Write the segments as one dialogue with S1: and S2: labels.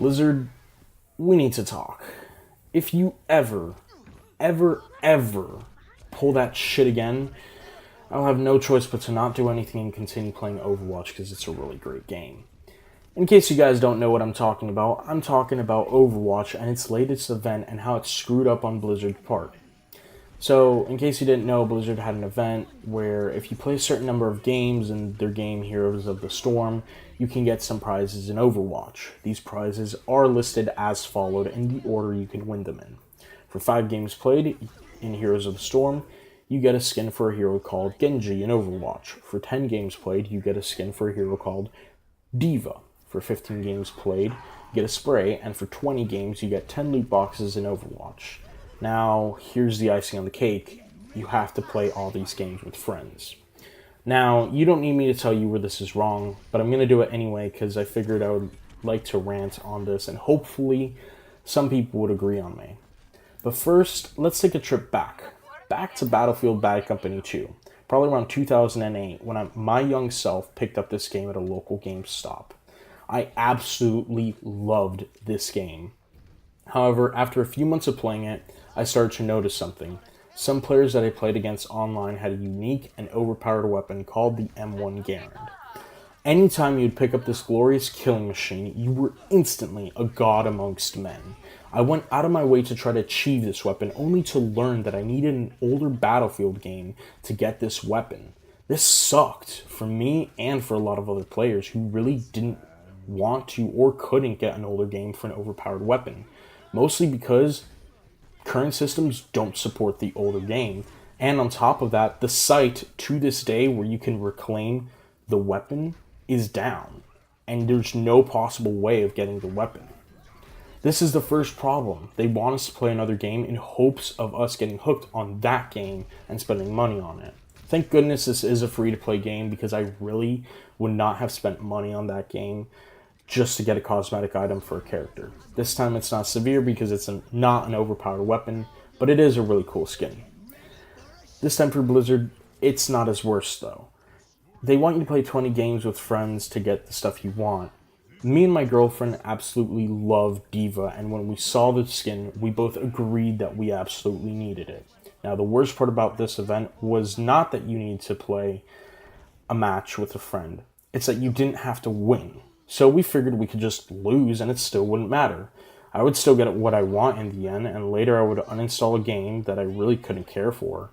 S1: Blizzard, we need to talk. If you ever pull that shit again, I'll have no choice but to not do anything and continue playing Overwatch because it's a really great game. In case you guys don't know what I'm talking about Overwatch and its latest event and how it screwed up on Blizzard's part. So, in case you didn't know, Blizzard had an event where if you play a certain number of games in their game Heroes of the Storm, you can get some prizes in Overwatch. These prizes are listed as followed in the order you can win them in. For 5 games played in Heroes of the Storm, you get a skin for a hero called Genji in Overwatch. For 10 games played, you get a skin for a hero called D.va. For 15 games played, you get a spray, and for 20 games, you get 10 loot boxes in Overwatch. Now, here's the icing on the cake. You have to play all these games with friends. Now, you don't need me to tell you where this is wrong, but I'm going to do it anyway because I figured I would like to rant on this, and hopefully some people would agree on me. But first, let's take a trip back to Battlefield Bad Company 2, probably around 2008, when my young self picked up this game at a local GameStop. I absolutely loved this game. However, after a few months of playing it, I started to notice something. Some players that I played against online had a unique and overpowered weapon called the M1 Garand. Anytime you'd pick up this glorious killing machine, you were instantly a god amongst men. I went out of my way to try to achieve this weapon, only to learn that I needed an older Battlefield game to get this weapon. This sucked for me and for a lot of other players who really didn't want to or couldn't get an older game for an overpowered weapon. Mostly because current systems don't support the older game. And on top of that, the site to this day where you can reclaim the weapon is down. And there's no possible way of getting the weapon. This is the first problem. They want us to play another game in hopes of us getting hooked on that game and spending money on it. Thank goodness this is a free-to-play game because I really would not have spent money on that game just to get a cosmetic item for a character. This time it's not severe because it's not an overpowered weapon, but it is a really cool skin. This time for Blizzard, it's not as worse though. They want you to play 20 games with friends to get the stuff you want. Me and my girlfriend absolutely love D.va, and when we saw the skin, we both agreed that we absolutely needed it. Now, the worst part about this event was not that you needed to play a match with a friend. It's that you didn't have to win. So we figured we could just lose and it still wouldn't matter. I would still get what I want in the end, and later I would uninstall a game that I really couldn't care for.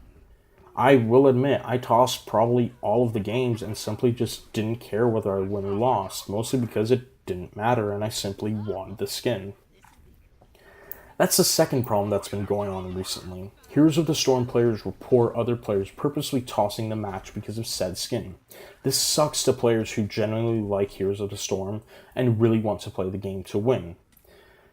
S1: I will admit, I tossed probably all of the games and simply just didn't care whether I won or lost, mostly because it didn't matter and I simply wanted the skin. That's the second problem that's been going on recently. Heroes of the Storm players report other players purposely tossing the match because of said skin. This sucks to players who genuinely like Heroes of the Storm and really want to play the game to win.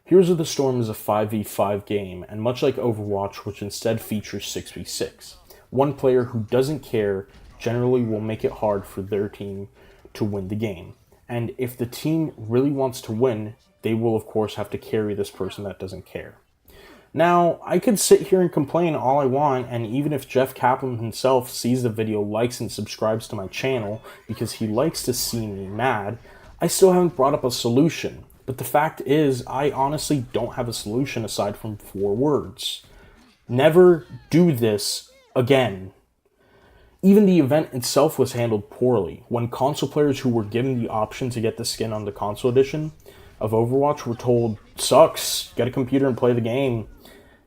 S1: Heroes of the Storm is a 5v5 game, and much like Overwatch, which instead features 6v6, one player who doesn't care generally will make it hard for their team to win the game. And if the team really wants to win, they will of course have to carry this person that doesn't care. Now, I could sit here and complain all I want, and even if Jeff Kaplan himself sees the video, likes and subscribes to my channel because he likes to see me mad, I still haven't brought up a solution. But the fact is, I honestly don't have a solution aside from 4 words. Never do this again. Even the event itself was handled poorly. When console players who were given the option to get the skin on the console edition of Overwatch were told, sucks, get a computer and play the game,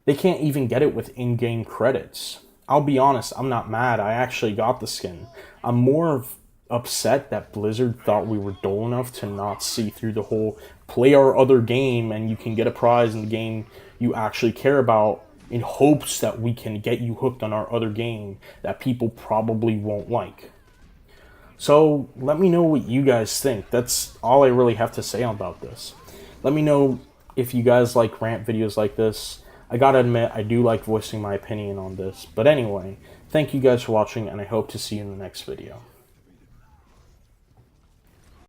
S1: they can't even get it with in-game credits. I'll be honest, I'm not mad, I actually got the skin. I'm more upset that Blizzard thought we were dull enough to not see through the whole play our other game and you can get a prize in the game you actually care about in hopes that we can get you hooked on our other game that people probably won't like. So let me know what you guys think. That's all I really have to say about this. Let me know if you guys like rant videos like this. I gotta admit, I do like voicing my opinion on this. But anyway, thank you guys for watching, and I hope to see you in the next video.